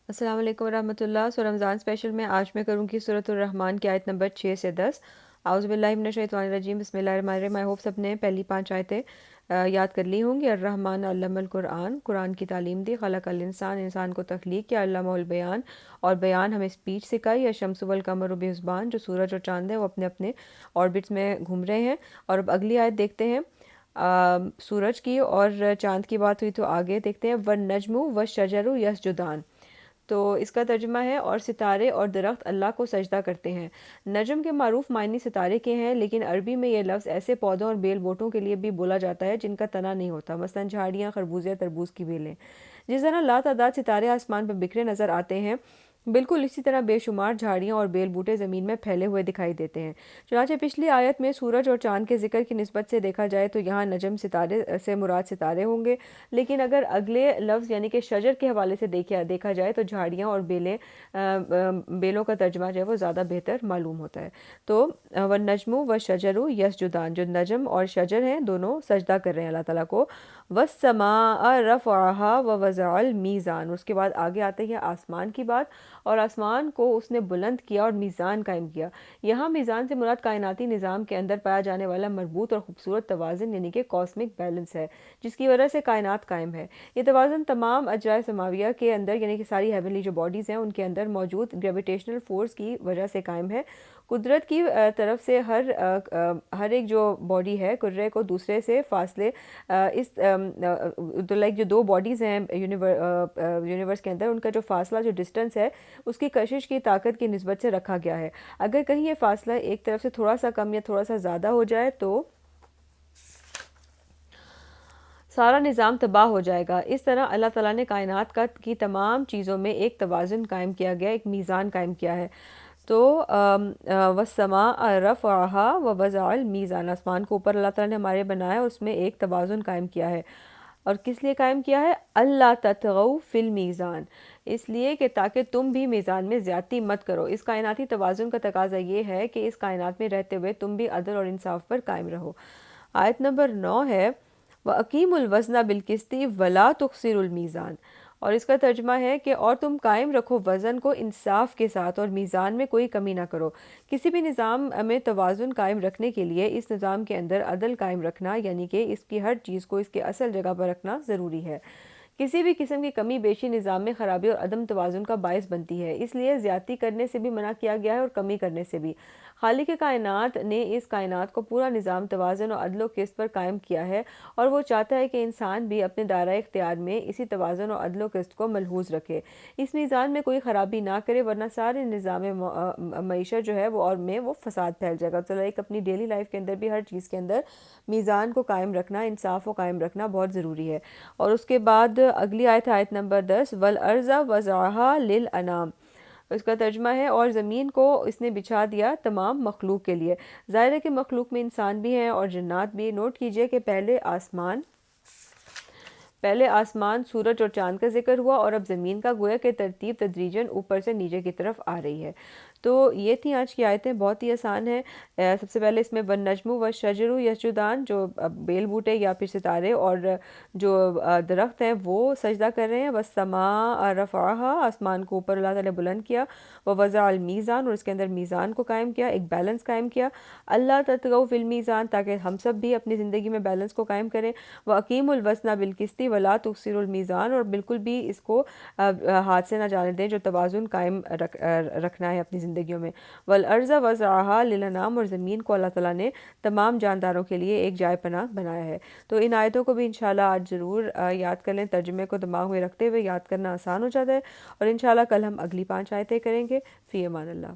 السلام علیکم ورحمۃ اللہ۔ رمضان اسپیشل میں آج میں کروں گی سورۃ الرحمن کی آیت نمبر 6 سے 10۔ اعوذ باللہ من الشیطان الرجیم، بسم اللہ الرحمن الرحیم۔ آئی ہوپ سب نے پہلی 5 آیتیں یاد کر لی ہوں گی۔ الرحمن علم القرآن، قرآن کی تعلیم دی۔ خلق الانسان، انسان کو تخلیق کیا۔ علمہ البیان، اور بیان ہمیں اسپیچ سکھائی۔ الشمس والقمر بحسبان، جو سورج اور چاند ہے وہ اپنے اپنے آربٹس میں گھوم رہے ہیں۔ اور اب اگلی آیت دیکھتے ہیں۔ سورج کی اور چاند کی بات ہوئی تو آگے دیکھتے ہیں۔ والنجم والشجر یسجدان، تو اس کا ترجمہ ہے اور ستارے اور درخت اللہ کو سجدہ کرتے ہیں۔ نجم کے معروف معنی ستارے کے ہیں، لیکن عربی میں یہ لفظ ایسے پودوں اور بیل بوٹوں کے لیے بھی بولا جاتا ہے جن کا تنا نہیں ہوتا، مثلا جھاڑیاں، خربوز یا تربوز کی بیلیں۔ جس طرح لاتعداد ستارے آسمان پر بکھرے نظر آتے ہیں، بالکل اسی طرح بے شمار جھاڑیاں اور بیل بوٹے زمین میں پھیلے ہوئے دکھائی دیتے ہیں۔ چنانچہ پچھلی آیت میں سورج اور چاند کے ذکر کی نسبت سے دیکھا جائے تو یہاں نجم ستارے سے مراد ستارے ہوں گے، لیکن اگر اگلے لفظ یعنی کہ شجر کے حوالے سے دیکھا جائے تو جھاڑیاں اور بیلوں کا ترجمہ جو ہے وہ زیادہ بہتر معلوم ہوتا ہے۔ تو والنجم والشجر یسجدان، جو نجم اور شجر ہیں دونوں سجدہ کر رہے ہیں اللہ تعالیٰ کو۔ والسماء رفعها ووضع المیزان، اس کے بعد آگے آتے ہیں آسمان کی بات، اور آسمان کو اس نے بلند کیا اور میزان قائم کیا۔ یہاں میزان سے مراد کائناتی نظام کے اندر پایا جانے والا مربوط اور خوبصورت توازن یعنی کہ کاسمک بیلنس ہے، جس کی وجہ سے کائنات قائم ہے۔ یہ توازن تمام اجزائے سماویہ کے اندر یعنی کہ ساری ہیونلی جو باڈیز ہیں ان کے اندر موجود گریویٹیشنل فورس کی وجہ سے قائم ہے۔ قدرت کی طرف سے ہر ایک جو باڈی ہے کرے کو دوسرے سے فاصلے اس لائک جو دو باڈیز ہیں یونیورس کے اندر، ان کا جو فاصلہ جو ڈسٹنس ہے اس کی کشش کی طاقت کی نسبت سے رکھا گیا ہے۔ اگر کہیں یہ فاصلہ ایک طرف سے تھوڑا سا کم یا تھوڑا سا زیادہ ہو جائے تو سارا نظام تباہ ہو جائے گا۔ اس طرح اللہ تعالیٰ نے کائنات کی تمام چیزوں میں ایک توازن قائم کیا گیا، ایک میزان قائم کیا ہے۔ تو والسماء رفعها ووضع المیزان، آسمان کو اوپر اللہ تعالیٰ نے ہمارے بنایا، اس میں ایک توازن قائم کیا ہے۔ اور کس لیے قائم کیا ہے؟ اللہ تطغوا فی المیزان، اس لیے کہ تاکہ تم بھی میزان میں زیادتی مت کرو۔ اس کائناتی توازن کا تقاضا یہ ہے کہ اس کائنات میں رہتے ہوئے تم بھی عدل اور انصاف پر قائم رہو۔ آیت نمبر 9 ہے وَأَقِیمُوا الْوَزْنَ بِالْقِسْطِ وَلَا تُخْسِرُوا الْمِیزَانَ، اور اس کا ترجمہ ہے کہ اور تم قائم رکھو وزن کو انصاف کے ساتھ اور میزان میں کوئی کمی نہ کرو۔ کسی بھی نظام میں توازن قائم رکھنے کے لیے اس نظام کے اندر عدل قائم رکھنا یعنی کہ اس کی ہر چیز کو اس کے اصل جگہ پر رکھنا ضروری ہے۔ کسی بھی قسم کی کمی بیشی نظام میں خرابی اور عدم توازن کا باعث بنتی ہے، اس لیے زیادتی کرنے سے بھی منع کیا گیا ہے اور کمی کرنے سے بھی۔ خالق کائنات نے اس کائنات کو پورا نظام توازن اور عدل و قسط پر قائم کیا ہے، اور وہ چاہتا ہے کہ انسان بھی اپنے دائرہ اختیار میں اسی توازن اور عدل و قسط کو ملحوظ رکھے، اس میزان میں کوئی خرابی نہ کرے، ورنہ سارے نظام معیشت جو ہے وہ فساد پھیل جائے گا۔ تو ایک اپنی ڈیلی لائف کے اندر بھی ہر چیز کے اندر میزان کو قائم رکھنا، انصاف کو قائم رکھنا بہت ضروری ہے۔ اور اس کے بعد اگلی آیت ہے آیت نمبر 10، وَالْأَرْضَ وَضَعَهَا لِلْأَنَامِ، اس کا ترجمہ ہے اور زمین کو اس نے بچھا دیا تمام مخلوق کے لیے۔ ظاہر ہے کہ مخلوق میں انسان بھی ہیں اور جنات بھی۔ نوٹ کیجئے کہ پہلے آسمان سورج اور چاند کا ذکر ہوا، اور اب زمین کا، گویا کہ ترتیب تدریجاً اوپر سے نیچے کی طرف آ رہی ہے۔ تو یہ تھی آج کی آیتیں، بہت ہی آسان ہیں۔ سب سے پہلے اس میں والنجم والشجر یسجدان، جو بیل بوٹے یا پھر ستارے اور جو درخت ہیں وہ سجدہ کر رہے ہیں۔ والسماء رفعها، آسمان کو اوپر اللہ تعالیٰ نے بلند کیا۔ ووضع المیزان، اور اس کے اندر میزان کو قائم کیا، ایک بیلنس قائم کیا۔ اللہ تطغوا فی المیزان، تاکہ ہم سب بھی اپنی زندگی میں بیلنس کو قائم کریں۔ وَأَقِیمُوا الْوَزْنَ بِالْقِسْطِ وَلَا تُخْسِرُوا الْمِیزَانَ، اور بالکل بھی اس کو ہاتھ سے نہ جانے دیں جو توازن قائم رکھنا ہے اپنی زندگیوں میں۔ وَالْأَرْضَ وَضَعَهَا لِلْأَنَامِ، اور زمین کو اللہ تعالیٰ نے تمام جانداروں کے لیے ایک جائے پناہ بنایا ہے۔ تو ان آیتوں کو بھی انشاءاللہ آج ضرور یاد کر لیں، ترجمے کو دماغ میں رکھتے ہوئے یاد کرنا آسان ہو جاتا ہے، اور انشاءاللہ کل ہم اگلی 5 آیتیں کریں گے۔ فی امان اللہ۔